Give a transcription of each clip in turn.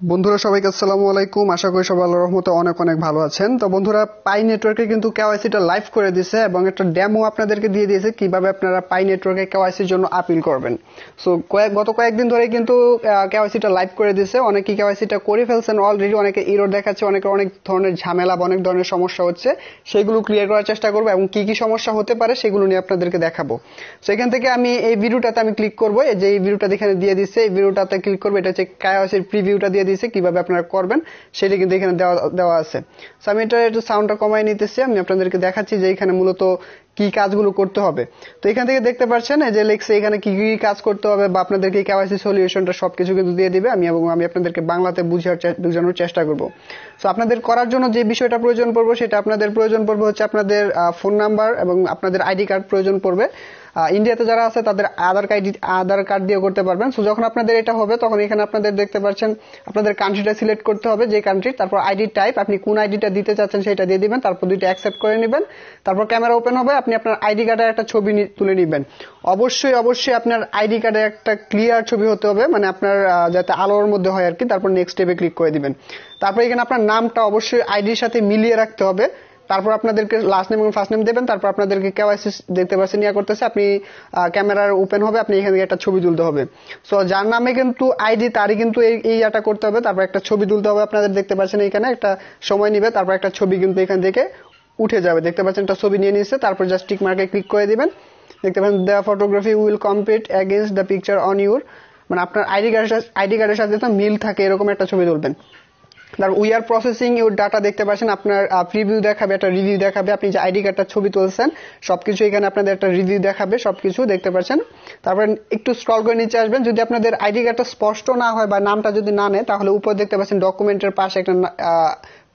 বন্ধুরা সবাইকে আসসালামু আলাইকুম। আশা করি সবাই আল্লাহর রহমতে অনেক অনেক ভালো আছেন। তো বন্ধুরা, পাই নেটওয়ার্কে কিন্তু কেওয়াইসিটা লাইভ করে দিয়েছে এবং একটা ডেমো আপনাদেরকে দিয়ে দিয়েছে কিভাবে আপনারা পাই নেটওয়ার্কে কেওয়াইসির জন্য আপিল করবেন। সো গত কয়েকদিন ধরে কিন্তু কেওয়াইসিটা লাইভ করে দিয়েছে। অনেকেই কেওয়াইসিটা করে ফেলছেন অলরেডি, অনেকে এরর দেখাচ্ছে, অনেক ধরনের ঝামেলা বা অনেক ধরনের সমস্যা হচ্ছে, সেগুলো ক্লিয়ার করার চেষ্টা করবো এবং কি কি সমস্যা হতে পারে সেগুলো নিয়ে আপনাদেরকে দেখাবো। সেখান থেকে আমি এই ভিডিওটাতে আমি ক্লিক করবো, যে এই ভিডিওটা এখানে দিয়ে দিচ্ছে, এই ভিডিওটাতে ক্লিক করবো। এটা হচ্ছে কেওয়াইসির প্রিভিউটা দিয়ে দিচ্ছে কিভাবে আপনারা করবেন সেটা কিন্তু এখানে দেওয়া আছে। সো আমি এটা একটু সাউন্ডটা কমাই নিতেছি, আমি আপনাদেরকে দেখাচ্ছি যে এখানে মূলত কি কাজগুলো করতে হবে। তো এখান থেকে দেখতে পাচ্ছেন যে লেখছে এখানে কি কি কাজ করতে হবে বা আপনাদেরকে কেওয়াইসি সলিউশনটা সবকিছু কিন্তু দিয়ে দিবে। আমি আপনাদেরকে বাংলাতে বোঝানোর চেষ্টা করব। সো আপনাদের করার জন্য যে বিষয়টা প্রয়োজন পড়বে সেটা আপনাদের প্রয়োজন পড়বে হচ্ছে আপনাদের ফোন নাম্বার এবং আপনাদের আইডি কার্ড প্রয়োজন পড়বে। ইন্ডিয়াতে যারা আছে তাদের আধার কার্ড দিয়ে করতে পারবেন। সো যখন আপনাদের এটা হবে তখন এখানে আপনাদের দেখতে পাচ্ছেন আপনাদের কান্ট্রিটা সিলেক্ট করতে হবে, যে কান্ট্রি, তারপর আইডি টাইপ, আপনি কোন আইডিটা দিতে চাচ্ছেন সেটা দিয়ে দিবেন, তারপর দুইটা অ্যাকসেপ্ট করে নেবেন, তারপর ক্যামেরা ওপেন হবে, আপনি আপনার আইডি কার্ডের একটা ছবি তুলে নেবেন। অবশ্যই আপনার আইডি কার্ডে একটা ক্লিয়ার ছবি হতে হবে, মানে আপনার যাতে আলোর মধ্যে হয় আর কি। তারপর নেক্সট স্টেপে ক্লিক করে দিবেন। তারপর এখানে আপনার নামটা অবশ্যই আইডির সাথে মিলিয়ে রাখতে হবে। তারপর আপনাদেরকে লাস্ট নেম এবং ফার্স্ট নেম দেবেন। তারপর আপনাদেরকে কেওয়াইসি দেখতে পাচ্ছেন ইয়া করতেছে, আপনি ক্যামেরার ওপেন হবে, আপনি এখান থেকে একটা ছবি তুলতে হবে। সো যার নামে কিন্তু আইডি তারই কিন্তু এই ইয়াটা করতে হবে। তারপর একটা ছবি তুলতে হবে, আপনাদের দেখতে পাচ্ছেন এখানে একটা সময় নিবে। তারপর একটা ছবি কিন্তু এখান থেকে উঠে যাবে, দেখতে পাচ্ছেন একটা ছবি নিয়ে নিচ্ছে। তারপর জাস্ট টিক মার্কে ক্লিক করে দিবেন। দেখতে পাচ্ছেন the photography will complete against the picture on your, মানে আপনার আইডি কার্ডের সাথে মিল থাকে এরকম একটা ছবি তুলবেন। তারপর we are processing your data, দেখতে পাচ্ছেন আপনার প্রিভিউ দেখাবে, একটা রিভিউ দেখাবে, আপনি যে আইডি কার্ডটা ছবি তুলছেন সবকিছু এখানে আপনাদের একটা রিভিউ দেখাবে, সবকিছু দেখতে পাচ্ছেন। তারপর একটু স্ক্রল করে নিচে আসবেন। যদি আপনাদের আইডি কার্ডটা স্পষ্ট না হয় বা নামটা যদি না নেয় তাহলে উপর দেখতে পাচ্ছেন ডকুমেন্টের পাশে একটা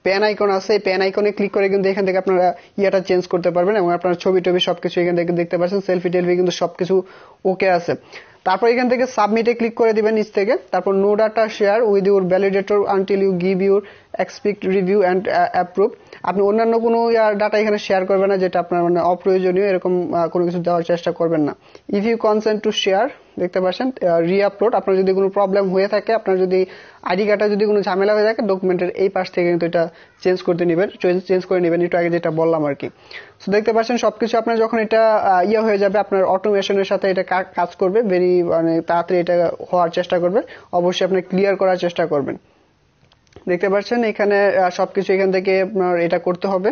পেন আইকন আছে, এই পেন আইকনে ক্লিক করে কিন্তু এখান থেকে আপনারা ইয়াটা চেঞ্জ করতে পারবেন এবং আপনার ছবি টবি সবকিছু এখান থেকে দেখতে পাচ্ছেন, সেলফি টেলফি কিন্তু সবকিছু ওকে আছে। তারপর এখান থেকে সাবমিটে ক্লিক করে দিবেন নিচ থেকে। তারপর no data share with your validator until you give your expect review and approve, আপনি অন্যান্য কোনো ডাটা এখানে শেয়ার করবেন না যেটা আপনার মানে অপ্রয়োজনীয়, এরকম কোনো কিছু দেওয়ার চেষ্টা করবেন না। If you consent to share, দেখতে পাচ্ছেন রিআপলোড, আপনার যদি কোনো প্রবলেম হয়ে থাকে, আপনার যদি আইডি কার্ডটা যদি কোনো ঝামেলা হয়ে থাকে ডকুমেন্টের এই পাশ থেকে কিন্তু এটা চেঞ্জ করে নেবেন, একটু আগে যেটা বললাম আর কি। সো দেখতে পাচ্ছেন সবকিছু আপনার যখন এটা হয়ে যাবে, আপনার অটোমেশনের সাথে এটা কাজ করবে, মানে তাড়াতাড়ি এটা হওয়ার চেষ্টা করবে। অবশ্যই আপনি ক্লিয়ার করার চেষ্টা করবেন। দেখতে পাচ্ছেন এখানে সবকিছু এখান থেকে আপনার এটা করতে হবে।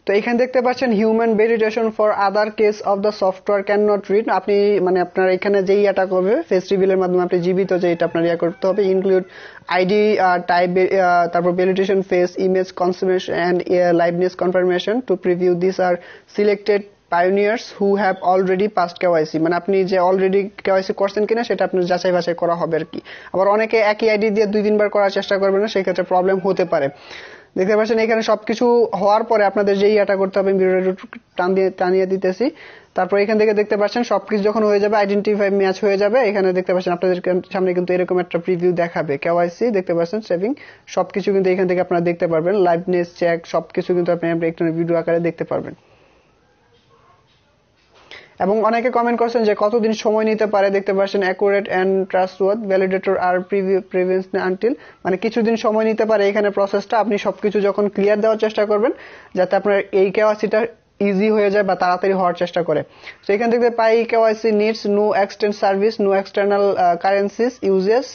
তো এখানে দেখতে পাচ্ছেন human verification for other case of the software can not read, আপনি মানে আপনার এখানে যেই ইয়াটা করবে ফেস রিভিলের মাধ্যমে আপনি জীবিত যে এটা আপনার ইয়া করতে হবে। ইনক্লুড আইডি টাইপ, তারপর validation face image confirmation and liveness confirmation to preview this are selected pioneers who have already passed KYC, মানে আপনি যে অলরেডি কেওয়াইসি করছেন কিনা সেটা আপনার যাচাই বাছাই করা হবে আর কি। আবার অনেকে একই আইডি দিয়ে 2-3 বার করার চেষ্টা করবেন না, সেই ক্ষেত্রে প্রবলেম হতে পারে। দেখতে পাচ্ছেন এখানে সবকিছু হওয়ার পরে আপনাদের যে ইয়াটা করতে হবে, ভিডিওটা টানিয়ে দিতেছি। তারপর এখান থেকে দেখতে পাচ্ছেন সবকিছু যখন হয়ে যাবে, আইডেন্টিফাই ম্যাচ হয়ে যাবে, এখানে দেখতে পাচ্ছেন আপনাদের সামনে কিন্তু এরকম একটা প্রিভিউ দেখাবে কেওয়াইসি, দেখতে পাচ্ছেন সেভিং, সবকিছু কিন্তু এখান থেকে আপনারা দেখতে পারবেন। লাইভনেস চেক সবকিছু কিন্তু আপনি একটা ভিডিও আকারে দেখতে পারবেন। এবং অনেকে কমেন্ট করছেন যে কতদিন সময় নিতে পারে, দেখতে পাচ্ছেন অ্যাকুরেট এন্ড ট্রাস্টওয়ার্থি ভ্যালিডেটর আর প্রিভিউস আনটিল, মানে কিছুদিন সময় নিতে পারে এখানে প্রসেসটা। আপনি সবকিছু যখন ক্লিয়ার দেওয়ার চেষ্টা করবেন যাতে আপনার এই কেওয়াইসিটা ইজি হয়ে যায় বা তাড়াতাড়ি হওয়ার চেষ্টা করে। তো এখান থেকে Pi KYC needs no extend service, no external currencies uses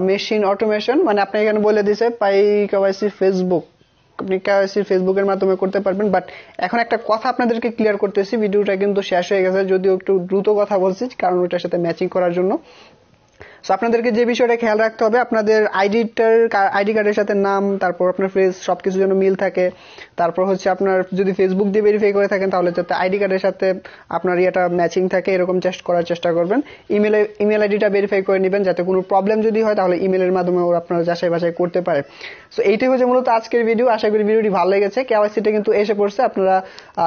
machine automation, মানে আপনি এখানে বলে দিছে পাই কেওয়াইসি ফেসবুক, আপনি কেওয়াইসি ফেসবুকের মাধ্যমে করতে পারবেন। বাট এখন একটা কথা আপনাদেরকে ক্লিয়ার করতেছি, ভিডিওটা কিন্তু শেষ হয়ে গেছে, যদিও একটু দ্রুত কথা বলছি কারণ ওইটার সাথে ম্যাচিং করার জন্য। সো আপনাদেরকে যে বিষয়টা খেয়াল রাখতে হবে, আপনাদের আইডি কার্ডের সাথে নাম, তারপর আপনার ফেস সবকিছু যেন মিল থাকে। তারপর হচ্ছে আপনার যদি ফেসবুক দিয়ে ভেরিফাই করে থাকেন তাহলে যাতে আইডি কার্ডের সাথে আপনার ইয়েটা ম্যাচিং থাকে এরকম করার চেষ্টা করবেন। ইমেল আইডিটা ভেরিফাই করে নেবেন যাতে কোনো প্রবলেম যদি হয় তাহলে ইমেলের মাধ্যমে আপনারা যাচাই বাছাই করতে পারে। সো এইটাই হচ্ছে মূলত আজকের ভিডিও। আশা করি ভিডিওটি ভালো লেগেছে। কেওয়াইসিটা কিন্তু এসে পড়ছে, আপনারা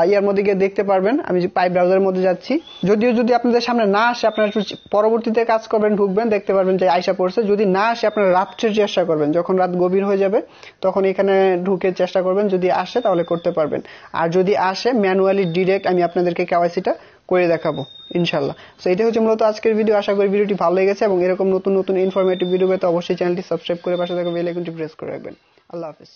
ইয়ার মধ্যে গিয়ে দেখতে পারবেন। আমি পাই ব্রাউজারের মধ্যে যাচ্ছি, যদি আপনাদের সামনে না আসে আপনারা পরবর্তীতে কাজ করবেন, ঢুকবেন, দেখতে পারবেন যে আইসা পড়ছে। যদি না আসে আপনারা রাত্রে চেষ্টা করবেন, যখন রাত গভীর হয়ে যাবে তখন এখানে ঢুকে চেষ্টা করবেন, যদি আসে তাহলে করতে পারবেন। আর যদি আসে ম্যানুয়ালি ডিরেক্ট আমি আপনাদেরকে কেওয়াইসিটা করে দেখাবো ইনশাআল্লাহ। সো এটা হচ্ছে মূলত আজকের ভিডিও। আশা করি ভিডিওটি ভালো লেগেছে এবং এরকম নতুন নতুন ইনফরমেটিভ ভিডিও পেতে অবশ্যই চ্যানেলটি সাবস্ক্রাইব করে পাশে থাকা বেল আইকনটি প্রেস করে রাখবেন। আল্লাহ হাফেজ।